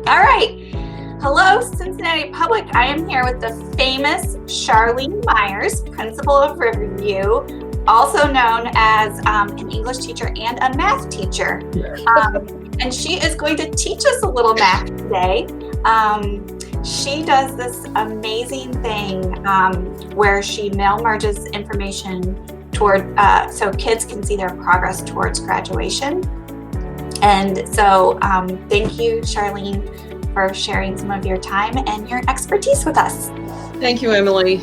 All right. Hello, Cincinnati Public. I am here with the famous Charlene Myers, principal of Riverview, also known as an English teacher and a math teacher. And she is going to teach us a little math today. She does this amazing thing where she mail merges information toward so kids can see their progress towards graduation. And so thank you, Charlene, for sharing some of your time and your expertise with us. Thank you, Emily.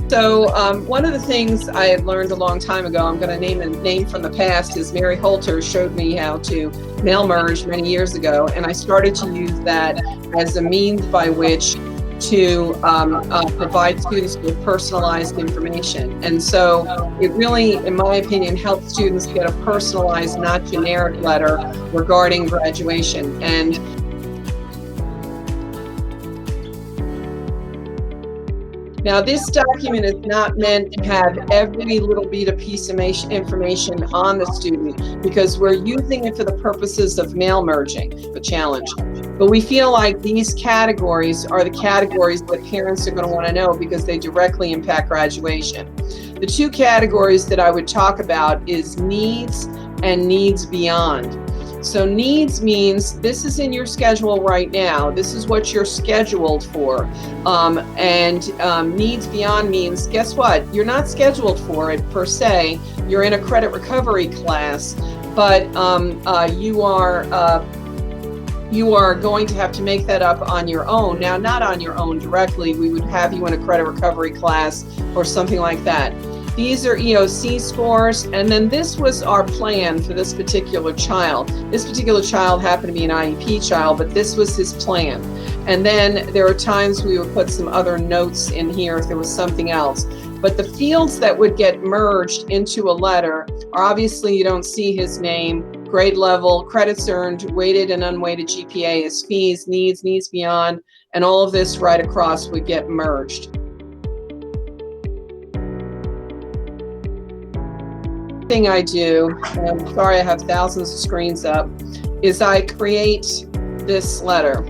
So one of the things I had learned a long time ago, I'm going to name a name from the past, is Mary Holter showed me how to mail merge many years ago, and I started to use that as a means by which to provide students with personalized information. And so it really, in my opinion, helps students get a personalized, not generic letter regarding graduation. And now, this document is not meant to have every little bit of piece of information on the student, because we're using it for the purposes of mail merging, the challenge. But we feel like these categories are the categories that parents are going to want to know because they directly impact graduation. The two categories that I would talk about is needs and needs beyond. So needs means this is in your schedule right now. This is what you're scheduled for. Needs beyond means, guess what? You're not scheduled for it per se. You're in a credit recovery class, but you are going to have to make that up on your own. Now, not on your own directly. We would have you in a credit recovery class or something like that. These are EOC scores, and then this was our plan for this particular child. This particular child happened to be an IEP child, but this was his plan. And then there are times we would put some other notes in here if there was something else. But the fields that would get merged into a letter are obviously, you don't see his name, grade level, credits earned, weighted and unweighted GPA, his fees, needs beyond, and all of this right across would get merged. Thing I do, and I'm sorry I have thousands of screens up, is I create this letter.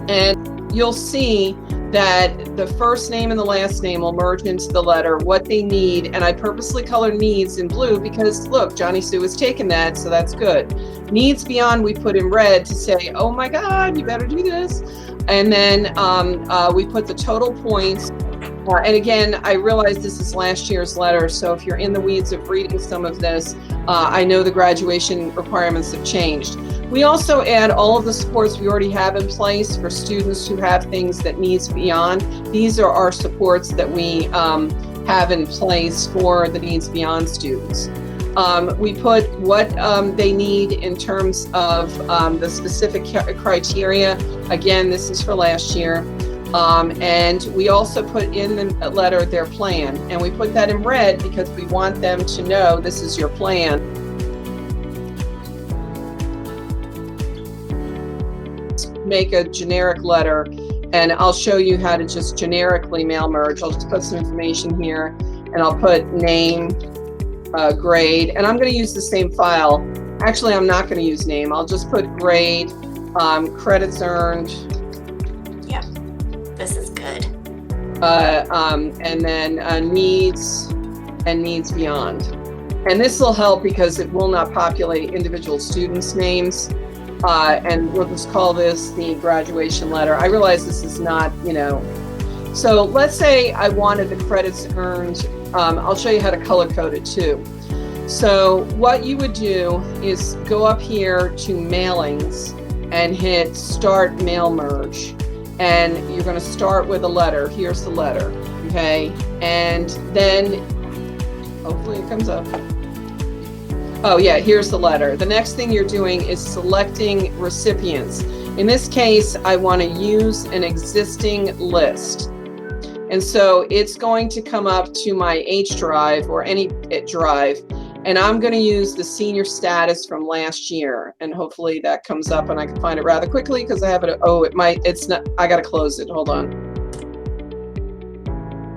And you'll see that the first name and the last name will merge into the letter, what they need, and I purposely color needs in blue because, look, Johnny Sue has taken that, so that's good. Needs beyond we put in red to say, oh my God, you better do this. And then we put the total points. And again, I realize this is last year's letter, so if you're in the weeds of reading some of this, I know the graduation requirements have changed. We also add all of the supports we already have in place for students who have things that needs beyond. These are our supports that we have in place for the needs beyond students. We put what they need in terms of the specific criteria. Again, this is for last year. And we also put in the letter their plan, and we put that in red because we want them to know this is your plan. Make a generic letter, and I'll show you how to just generically mail merge. I'll just put some information here, and I'll put name, grade, and I'm going to use the same file. Actually, I'm not going to use name. I'll just put grade, credits earned. This is good. And then needs and needs beyond. And this will help because it will not populate individual students' names. And we'll just call this the graduation letter. I realize this is not, So let's say I wanted the credits earned. I'll show you how to color code it too. So what you would do is go up here to mailings and hit start mail merge. And you're going to start with a letter. Here's the letter, okay? And then, hopefully it comes up. Oh yeah, here's the letter. The next thing you're doing is selecting recipients. In this case, I want to use an existing list. And so it's going to come up to my H drive or any drive, and I'm going to use the senior status from last year, and hopefully that comes up and I can find it rather quickly because I have it. Oh, it's not, I got to close it. Hold on.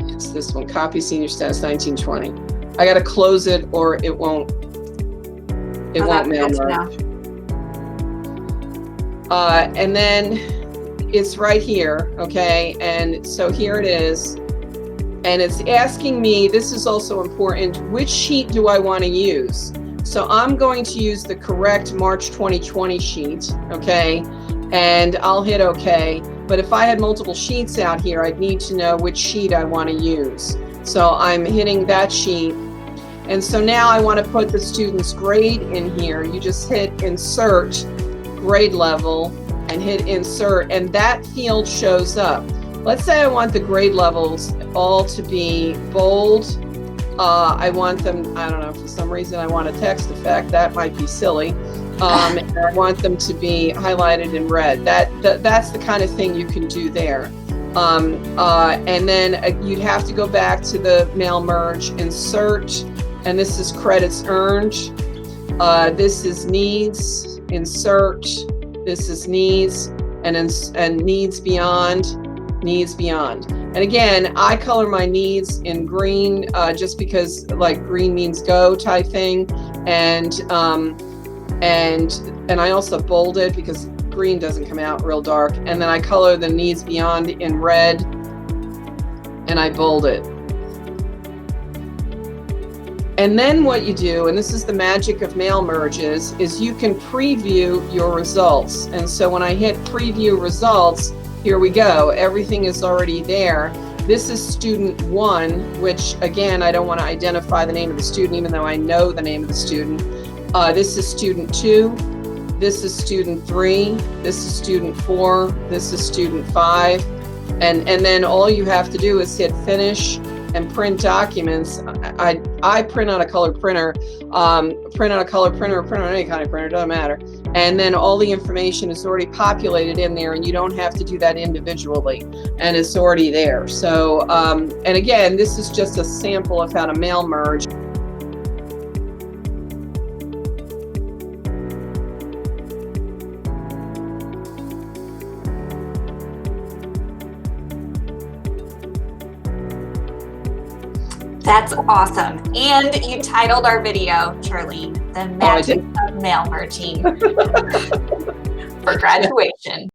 It's this one, copy senior status 1920. I got to close it or it won't It won't mail That's good merge. to know. And then it's right here, okay? And so here it is. And it's asking me, this is also important, which sheet do I want to use? So I'm going to use the correct March 2020 sheet, okay? And I'll hit okay. But if I had multiple sheets out here, I'd need to know which sheet I want to use. So I'm hitting that sheet. And so now I want to put the student's grade in here. You just hit insert grade level and hit insert, and that field shows up. Let's say I want the grade levels all to be bold. I want them, I don't know, for some reason I want a text effect. That might be silly. And I want them to be highlighted in red. That's the kind of thing you can do there. And then you'd have to go back to the mail merge, insert, and this is credits earned. This is needs, insert. This is needs, and needs beyond, needs beyond. And again, I color my needs in green just because like green means go type thing. And I also bold it because green doesn't come out real dark. And then I color the needs beyond in red and I bold it. And then what you do, and this is the magic of mail merges, is you can preview your results. And so when I hit preview results, here we go. Everything is already there. This is student 1, which again, I don't want to identify the name of the student, even though I know the name of the student. This is student 2. This is student 3. This is student 4. This is student 5. And then all you have to do is hit finish and print documents. I print on a color printer, print on a color printer, print on any kind of printer, doesn't matter. And then all the information is already populated in there and you don't have to do that individually and it's already there. So, and again, this is just a sample of how to mail merge. That's awesome. And you titled our video, Charlene, The Magic of Mail Merging for Graduation.